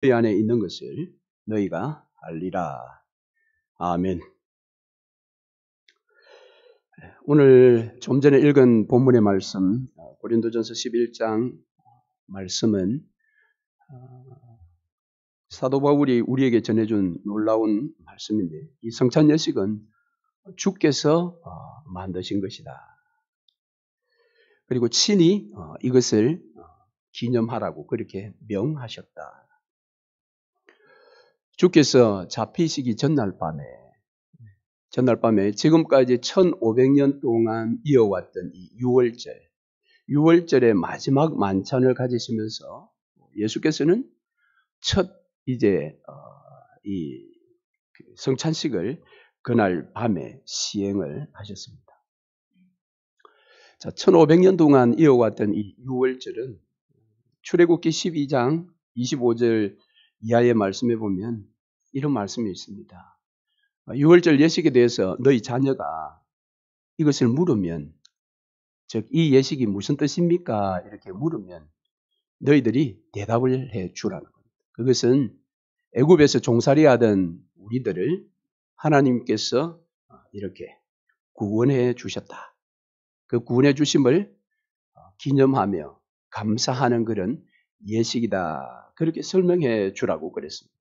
너희 안에 있는 것을 너희가 알리라. 아멘. 오늘 좀 전에 읽은 본문의 말씀, 고린도전서 11장 말씀은 사도 바울이 우리에게 전해준 놀라운 말씀인데, 이 성찬 예식은 주께서 만드신 것이다. 그리고 친히 이것을 기념하라고 그렇게 명하셨다. 주께서 잡히시기 전날 밤에 지금까지 1500년 동안 이어왔던 이 유월절의 마지막 만찬을 가지시면서 예수께서는 첫 이제 이 성찬식을 그날 밤에 시행을 하셨습니다. 자, 1500년 동안 이어왔던 이 유월절은 출애굽기 12장 25절 이하의 말씀에 보면 이런 말씀이 있습니다. 유월절 예식에 대해서 너희 자녀가 이것을 물으면, 즉 이 예식이 무슨 뜻입니까? 이렇게 물으면 너희들이 대답을 해 주라는 겁니다. 그것은 애굽에서 종살이하던 우리들을 하나님께서 이렇게 구원해 주셨다. 그 구원해 주심을 기념하며 감사하는 그런 예식이다. 그렇게 설명해 주라고 그랬습니다.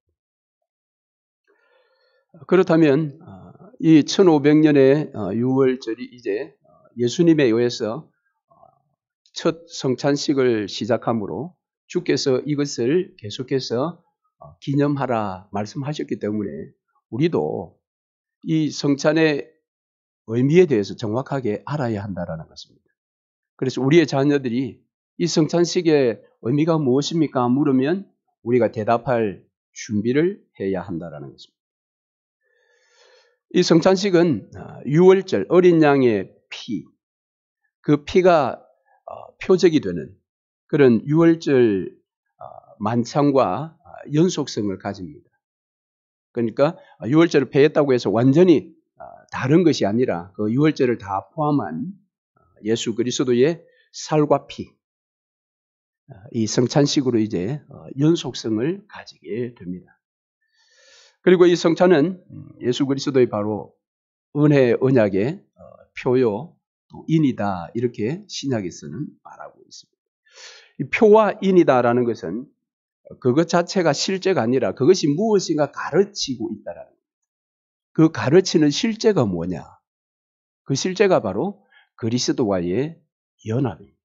그렇다면 이 1500년의 유월절이 이제 예수님에 의해서 첫 성찬식을 시작하므로 주께서 이것을 계속해서 기념하라 말씀하셨기 때문에 우리도 이 성찬의 의미에 대해서 정확하게 알아야 한다는 것입니다. 그래서 우리의 자녀들이 이 성찬식의 의미가 무엇입니까? 물으면 우리가 대답할 준비를 해야 한다는 것입니다. 이 성찬식은 유월절 어린 양의 피, 그 피가 표적이 되는 그런 유월절 만찬과 연속성을 가집니다. 그러니까 유월절을 폐했다고 해서 완전히 다른 것이 아니라 그 유월절을 다 포함한 예수 그리스도의 살과 피, 이 성찬식으로 이제 연속성을 가지게 됩니다. 그리고 이 성찬은 예수 그리스도의 바로 은혜 언약의 표요, 또 인이다 이렇게 신약에서는 말하고 있습니다. 이 표와 인이다라는 것은 그것 자체가 실제가 아니라 그것이 무엇인가 가르치고 있다라는 겁니다. 그 가르치는 실제가 뭐냐? 그 실제가 바로 그리스도와의 연합입니다.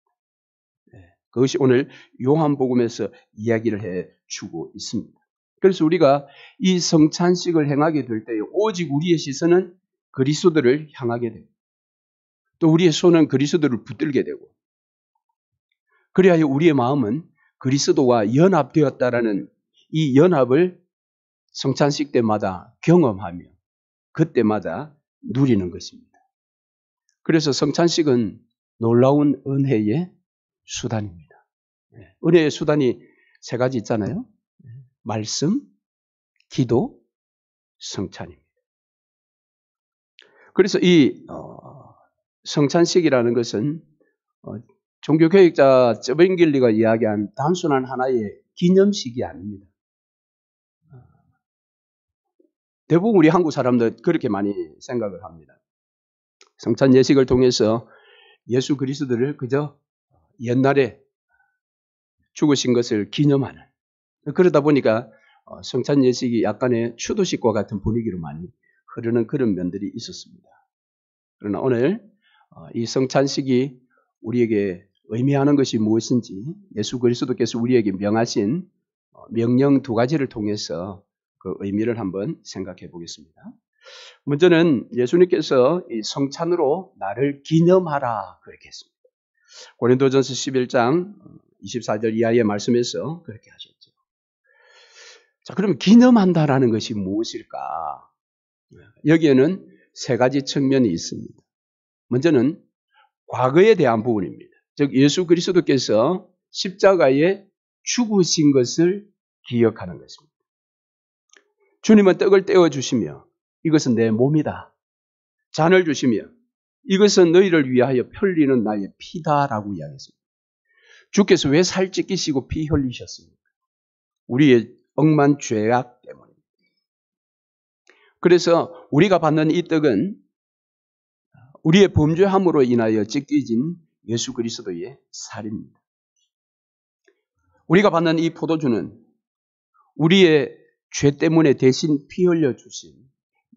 그것이 오늘 요한복음에서 이야기를 해주고 있습니다. 그래서 우리가 이 성찬식을 행하게 될 때 오직 우리의 시선은 그리스도를 향하게 되고 또 우리의 손은 그리스도를 붙들게 되고 그래야 우리의 마음은 그리스도와 연합되었다라는 이 연합을 성찬식 때마다 경험하며 그때마다 누리는 것입니다. 그래서 성찬식은 놀라운 은혜의 수단입니다. 은혜의 수단이 세 가지 있잖아요. 말씀, 기도, 성찬입니다. 그래서 이 성찬식이라는 것은 종교개혁자 쩌뱅길리가 이야기한 단순한 하나의 기념식이 아닙니다. 대부분 우리 한국 사람들 그렇게 많이 생각을 합니다. 성찬 예식을 통해서 예수 그리스도를 그저 옛날에 죽으신 것을 기념하는, 그러다 보니까 성찬 예식이 약간의 추도식과 같은 분위기로 많이 흐르는 그런 면들이 있었습니다. 그러나 오늘 이 성찬식이 우리에게 의미하는 것이 무엇인지 예수 그리스도께서 우리에게 명하신 명령 두 가지를 통해서 그 의미를 한번 생각해 보겠습니다. 먼저는 예수님께서 이 성찬으로 나를 기념하라 그렇게 했습니다. 고린도전서 11장 24절 이하의 말씀에서 그렇게 하셨죠. 자, 그러면 기념한다라는 것이 무엇일까? 여기에는 세 가지 측면이 있습니다. 먼저는 과거에 대한 부분입니다. 즉 예수 그리스도께서 십자가에 죽으신 것을 기억하는 것입니다. 주님은 떡을 떼어주시며 이것은 내 몸이다. 잔을 주시며 이것은 너희를 위하여 흘리는 나의 피다라고 이야기했습니다. 주께서 왜 살 찢기시고 피 흘리셨습니까? 우리의 억만 죄악 때문입니다. 그래서 우리가 받는 이 떡은 우리의 범죄함으로 인하여 찢겨진 예수 그리스도의 살입니다. 우리가 받는 이 포도주는 우리의 죄 때문에 대신 피 흘려 주신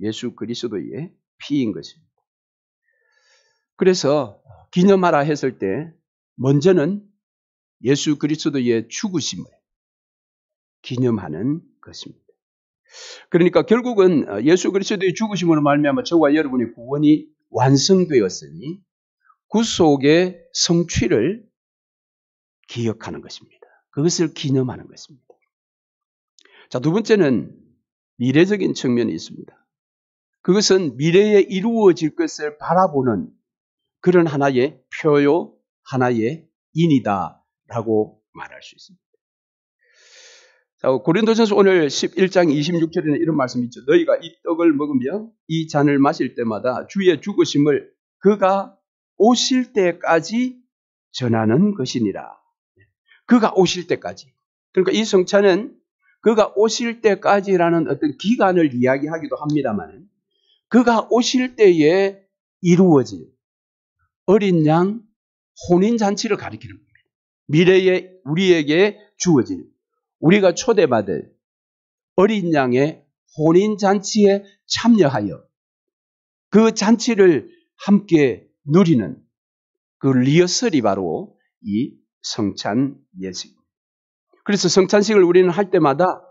예수 그리스도의 피인 것입니다. 그래서 기념하라 했을 때 먼저는 예수 그리스도의 죽으심을 기념하는 것입니다. 그러니까 결국은 예수 그리스도의 죽으심으로 말미암아 저와 여러분의 구원이 완성되었으니 구속의 성취를 기억하는 것입니다. 그것을 기념하는 것입니다. 자, 두 번째는 미래적인 측면이 있습니다. 그것은 미래에 이루어질 것을 바라보는 그런 하나의 표요, 하나의 인이다라고 말할 수 있습니다. 자, 고린도전서 오늘 11장 26절에는 이런 말씀이 있죠. 너희가 이 떡을 먹으며 이 잔을 마실 때마다 주의 죽으심을 그가 오실 때까지 전하는 것이니라. 그가 오실 때까지. 그러니까 이 성찬은 그가 오실 때까지라는 어떤 기간을 이야기하기도 합니다만 그가 오실 때에 이루어질 어린 양 혼인잔치를 가리키는 겁니다. 미래에 우리에게 주어질 우리가 초대받을 어린 양의 혼인잔치에 참여하여 그 잔치를 함께 누리는 그 리허설이 바로 이 성찬 예식입니다. 그래서 성찬식을 우리는 할 때마다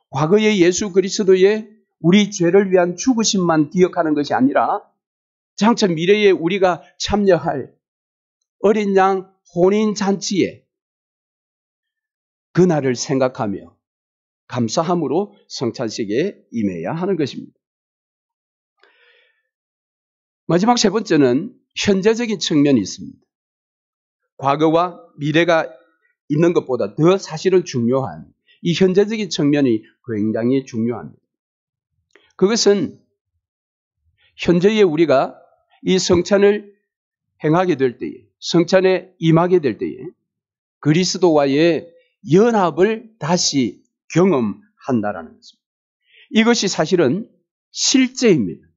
과거의 예수 그리스도의 우리 죄를 위한 죽으심만 기억하는 것이 아니라 장차 미래에 우리가 참여할 어린 양 혼인잔치에 그날을 생각하며 감사함으로 성찬식에 임해야 하는 것입니다. 마지막 세 번째는 현재적인 측면이 있습니다. 과거와 미래가 있는 것보다 더 사실은 중요한 이 현재적인 측면이 굉장히 중요합니다. 그것은 현재에 우리가 이 성찬을 행하게 될 때에, 성찬에 임하게 될 때에 그리스도와의 연합을 다시 경험한다라는 것입니다. 이것이 사실은 실제입니다.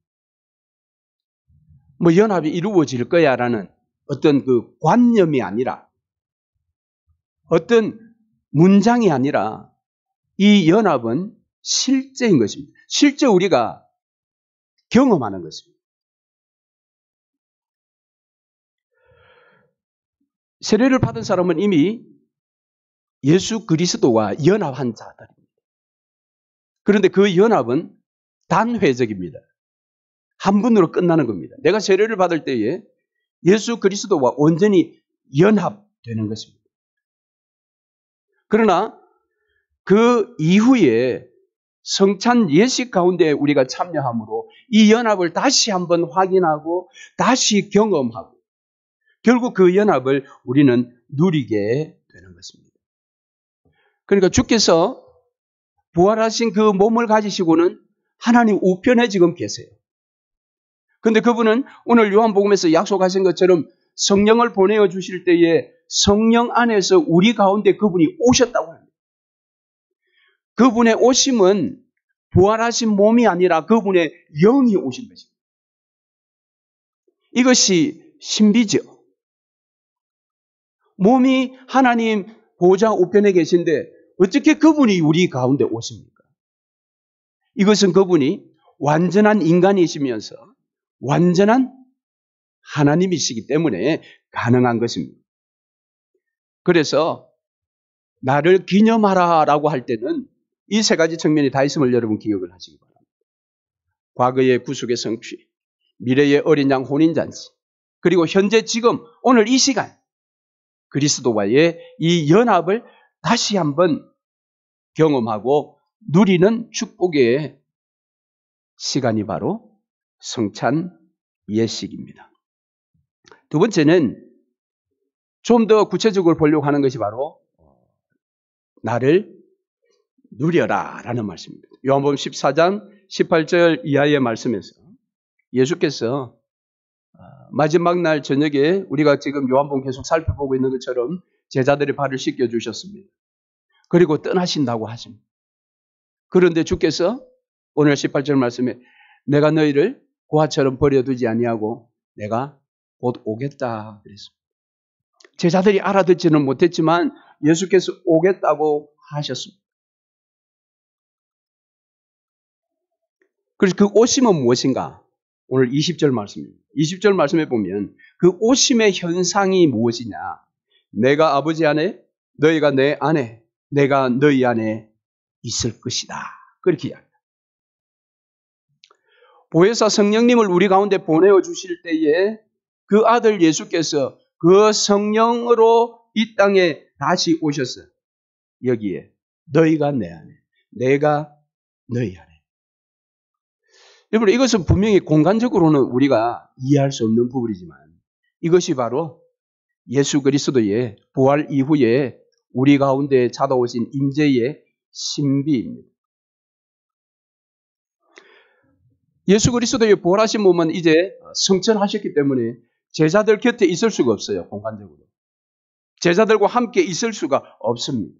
뭐 연합이 이루어질 거야라는 어떤 그 관념이 아니라 어떤 문장이 아니라 이 연합은 실제인 것입니다. 실제 우리가 경험하는 것입니다. 세례를 받은 사람은 이미 예수 그리스도와 연합한 자들입니다. 그런데 그 연합은 단회적입니다. 한 분으로 끝나는 겁니다. 내가 세례를 받을 때에 예수 그리스도와 온전히 연합되는 것입니다. 그러나 그 이후에 성찬 예식 가운데 우리가 참여함으로 이 연합을 다시 한번 확인하고 다시 경험하고 결국 그 연합을 우리는 누리게 되는 것입니다. 그러니까 주께서 부활하신 그 몸을 가지시고는 하나님 우편에 지금 계세요. 그런데 그분은 오늘 요한복음에서 약속하신 것처럼 성령을 보내어 주실 때에 성령 안에서 우리 가운데 그분이 오셨다고 합니다. 그분의 오심은 부활하신 몸이 아니라 그분의 영이 오신 것입니다. 이것이 신비죠. 몸이 하나님 보좌 우편에 계신데 어떻게 그분이 우리 가운데 오십니까? 이것은 그분이 완전한 인간이시면서 완전한 하나님이시기 때문에 가능한 것입니다. 그래서 나를 기념하라라고 할 때는 이 세 가지 측면이 다 있음을 여러분 기억을 하시기 바랍니다. 과거의 구속의 성취, 미래의 어린 양 혼인잔치, 그리고 현재 지금 오늘 이 시간 그리스도와의 이 연합을 다시 한번 경험하고 누리는 축복의 시간이 바로 성찬 예식입니다. 두 번째는 좀 더 구체적으로 보려고 하는 것이 바로 나를 누려라 라는 말씀입니다. 요한복음 14장 18절 이하의 말씀에서 예수께서 마지막 날 저녁에 우리가 지금 요한복음 계속 살펴보고 있는 것처럼 제자들의 발을 씻겨 주셨습니다. 그리고 떠나신다고 하십니다. 그런데 주께서 오늘 18절 말씀에 내가 너희를 고아처럼 버려두지 아니하고 내가 곧 오겠다 그랬습니다. 제자들이 알아듣지는 못했지만 예수께서 오겠다고 하셨습니다. 그래서 그 오심은 무엇인가? 오늘 20절 말씀입니다. 20절 말씀에 보면 그 오심의 현상이 무엇이냐? 내가 아버지 안에, 너희가 내 안에, 내가 너희 안에 있을 것이다. 그렇게 이야기합니다. 보혜사 성령님을 우리 가운데 보내어 주실 때에 그 아들 예수께서 그 성령으로 이 땅에 다시 오셨어요. 여기에 너희가 내 안에, 내가 너희 안에. 여러분, 이것은 분명히 공간적으로는 우리가 이해할 수 없는 부분이지만 이것이 바로 예수 그리스도의 부활 이후에 우리 가운데 찾아오신 임재의 신비입니다. 예수 그리스도의 부활하신 몸은 이제 성천하셨기 때문에 제자들 곁에 있을 수가 없어요. 공간적으로. 제자들과 함께 있을 수가 없습니다.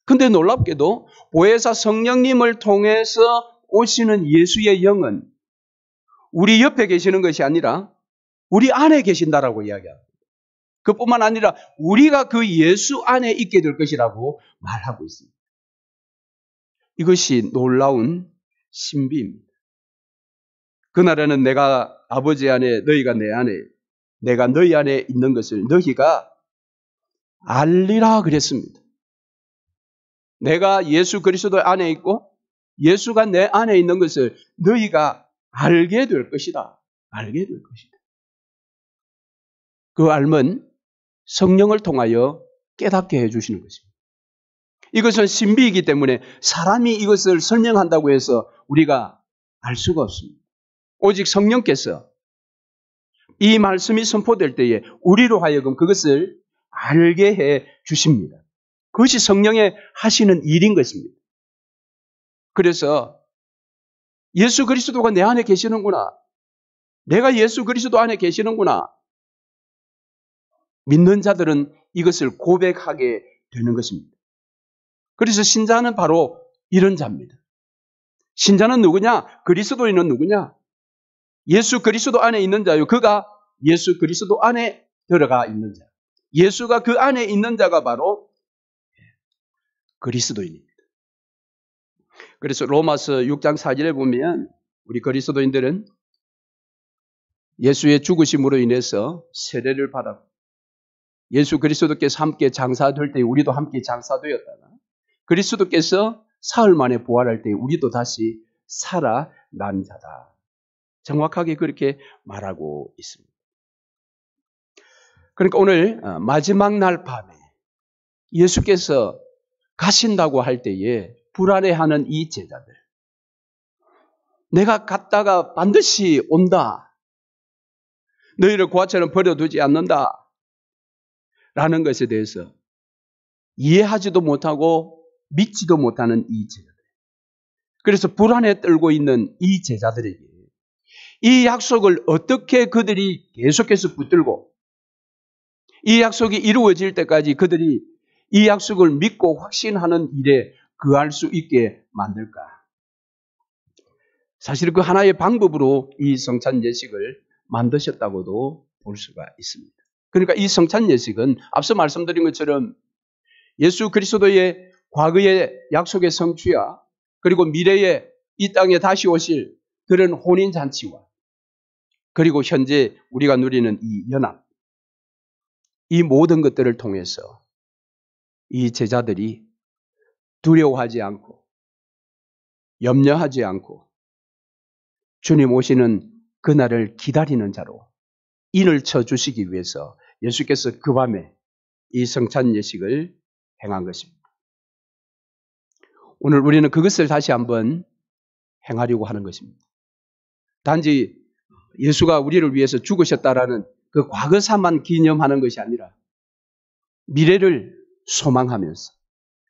근데 놀랍게도 보혜사 성령님을 통해서 오시는 예수의 영은 우리 옆에 계시는 것이 아니라 우리 안에 계신다라고 이야기합니다. 그뿐만 아니라 우리가 그 예수 안에 있게 될 것이라고 말하고 있습니다. 이것이 놀라운 신비입니다. 그날에는 내가 아버지 안에, 너희가 내 안에, 내가 너희 안에 있는 것을 너희가 알리라 그랬습니다. 내가 예수 그리스도 안에 있고 예수가 내 안에 있는 것을 너희가 알게 될 것이다. 알게 될 것이다. 그 알면 성령을 통하여 깨닫게 해주시는 것입니다. 이것은 신비이기 때문에 사람이 이것을 설명한다고 해서 우리가 알 수가 없습니다. 오직 성령께서 이 말씀이 선포될 때에 우리로 하여금 그것을 알게 해 주십니다. 그것이 성령의 하시는 일인 것입니다. 그래서 예수 그리스도가 내 안에 계시는구나. 내가 예수 그리스도 안에 계시는구나. 믿는 자들은 이것을 고백하게 되는 것입니다. 그래서 신자는 바로 이런 자입니다. 신자는 누구냐? 그리스도인은 누구냐? 예수 그리스도 안에 있는 자요. 그가 예수 그리스도 안에 들어가 있는 자. 예수가 그 안에 있는 자가 바로 그리스도인입니다. 그래서 로마서 6장 4절에 보면 우리 그리스도인들은 예수의 죽으심으로 인해서 세례를 받았고 예수 그리스도께서 함께 장사될 때 우리도 함께 장사되었다가 그리스도께서 사흘 만에 부활할 때 우리도 다시 살아난 자다. 정확하게 그렇게 말하고 있습니다. 그러니까 오늘 마지막 날 밤에 예수께서 가신다고 할 때에 불안해하는 이 제자들. 내가 갔다가 반드시 온다. 너희를 고아처럼 버려두지 않는다. 라는 것에 대해서 이해하지도 못하고 믿지도 못하는 이 제자들. 그래서 불안에 떨고 있는 이 제자들에게 이 약속을 어떻게 그들이 계속해서 붙들고 이 약속이 이루어질 때까지 그들이 이 약속을 믿고 확신하는 일에 거할 수 있게 만들까? 사실 그 하나의 방법으로 이 성찬 예식을 만드셨다고도 볼 수가 있습니다. 그러니까 이 성찬 예식은 앞서 말씀드린 것처럼 예수 그리스도의 과거의 약속의 성취와 그리고 미래에 이 땅에 다시 오실 그런 혼인잔치와 그리고 현재 우리가 누리는 이 연합, 이 모든 것들을 통해서 이 제자들이 두려워하지 않고 염려하지 않고 주님 오시는 그날을 기다리는 자로 인을 쳐주시기 위해서 예수께서 그 밤에 이 성찬 예식을 행한 것입니다. 오늘 우리는 그것을 다시 한번 행하려고 하는 것입니다. 단지 예수가 우리를 위해서 죽으셨다라는 그 과거사만 기념하는 것이 아니라 미래를 소망하면서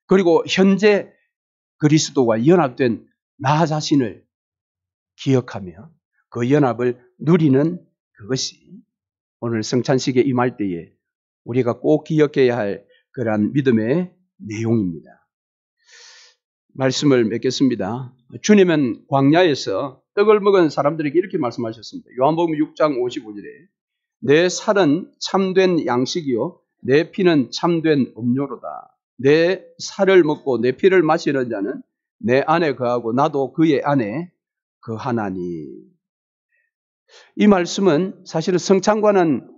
그리고 현재 그리스도와 연합된 나 자신을 기억하며 그 연합을 누리는 그것이 오늘 성찬식에 임할 때에 우리가 꼭 기억해야 할 그러한 믿음의 내용입니다. 말씀을 맺겠습니다. 주님은 광야에서 떡을 먹은 사람들에게 이렇게 말씀하셨습니다. 요한복음 6장 55절에 내 살은 참된 양식이요 내 피는 참된 음료로다. 내 살을 먹고 내 피를 마시는 자는 내 안에 거하고 나도 그의 안에 거하나니. 이 말씀은 사실은 성찬과는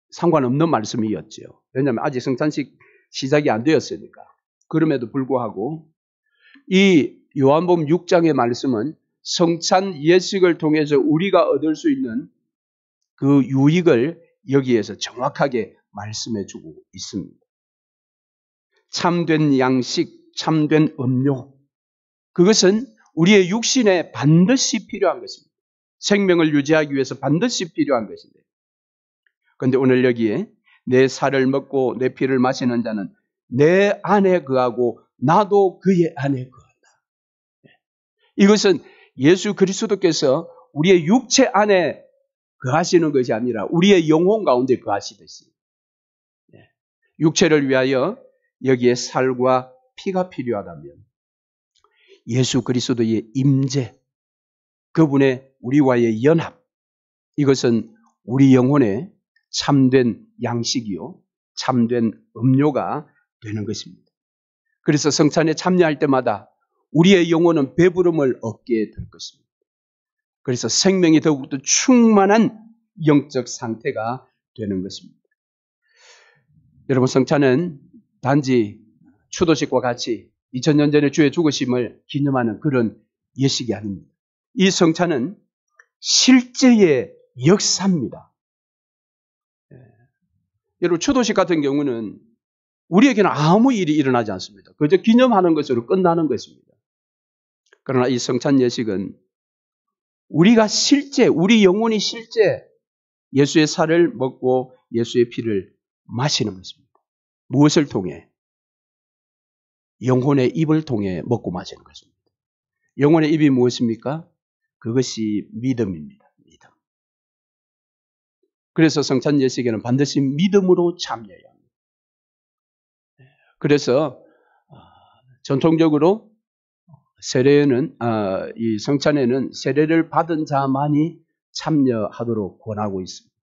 상관없는 말씀이었죠. 왜냐하면 아직 성찬식 시작이 안 되었으니까. 그럼에도 불구하고 이 요한복음 6장의 말씀은 성찬 예식을 통해서 우리가 얻을 수 있는 그 유익을 여기에서 정확하게 말씀해 주고 있습니다. 참된 양식, 참된 음료. 그것은 우리의 육신에 반드시 필요한 것입니다. 생명을 유지하기 위해서 반드시 필요한 것인데. 그런데 오늘 여기에 내 살을 먹고 내 피를 마시는 자는 내 안에 거하고 나도 그의 안에 거한다. 이것은 예수 그리스도께서 우리의 육체 안에 거하시는 것이 아니라 우리의 영혼 가운데 거하시듯이 육체를 위하여 여기에 살과 피가 필요하다면 예수 그리스도의 임재, 그분의 우리와의 연합, 이것은 우리 영혼의 참된 양식이요 참된 음료가 되는 것입니다. 그래서 성찬에 참여할 때마다 우리의 영혼은 배부름을 얻게 될 것입니다. 그래서 생명이 더욱더 충만한 영적 상태가 되는 것입니다. 여러분, 성찬은 단지 추도식과 같이 2000년 전에 주의 죽으심을 기념하는 그런 예식이 아닙니다. 이 성찬은 실제의 역사입니다. 여러분, 추도식 같은 경우는 우리에게는 아무 일이 일어나지 않습니다. 그저 기념하는 것으로 끝나는 것입니다. 그러나 이 성찬 예식은 우리가 실제, 우리 영혼이 실제 예수의 살을 먹고 예수의 피를 마시는 것입니다. 무엇을 통해? 영혼의 입을 통해 먹고 마시는 것입니다. 영혼의 입이 무엇입니까? 그것이 믿음입니다. 믿음. 그래서 성찬 예식에는 반드시 믿음으로 참여해야 합니다. 그래서 전통적으로 세례는 이 성찬에는 세례를 받은 자만이 참여하도록 권하고 있습니다.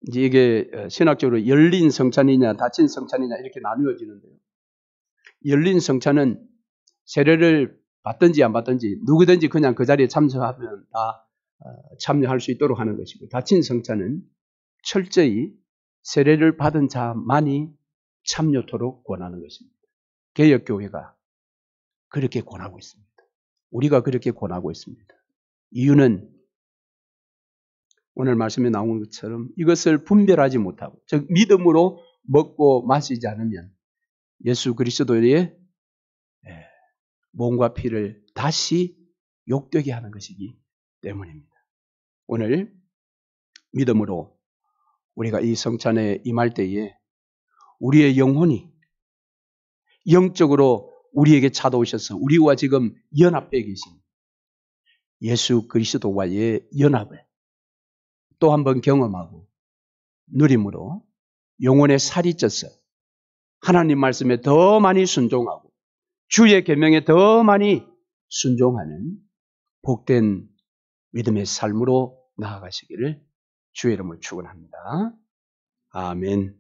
이제 이게 신학적으로 열린 성찬이냐 닫힌 성찬이냐 이렇게 나누어지는데요. 열린 성찬은 세례를 받든지 안 받든지 누구든지 그냥 그 자리에 참석하면 다 참여할 수 있도록 하는 것이고, 닫힌 성찬은 철저히 세례를 받은 자만이 참여토록 권하는 것입니다. 개역교회가 그렇게 권하고 있습니다. 우리가 그렇게 권하고 있습니다. 이유는 오늘 말씀에 나온 것처럼 이것을 분별하지 못하고, 즉 믿음으로 먹고 마시지 않으면 예수 그리스도의 몸과 피를 다시 욕되게 하는 것이기 때문입니다. 오늘 믿음으로 우리가 이 성찬에 임할 때에 우리의 영혼이 영적으로 우리에게 찾아오셔서 우리와 지금 연합해 계신 예수 그리스도와의 연합을 또 한 번 경험하고 누림으로 영혼의 살이 쪄서 하나님 말씀에 더 많이 순종하고 주의 계명에 더 많이 순종하는 복된 믿음의 삶으로 나아가시기를 주의 이름으로 축원합니다. 아멘.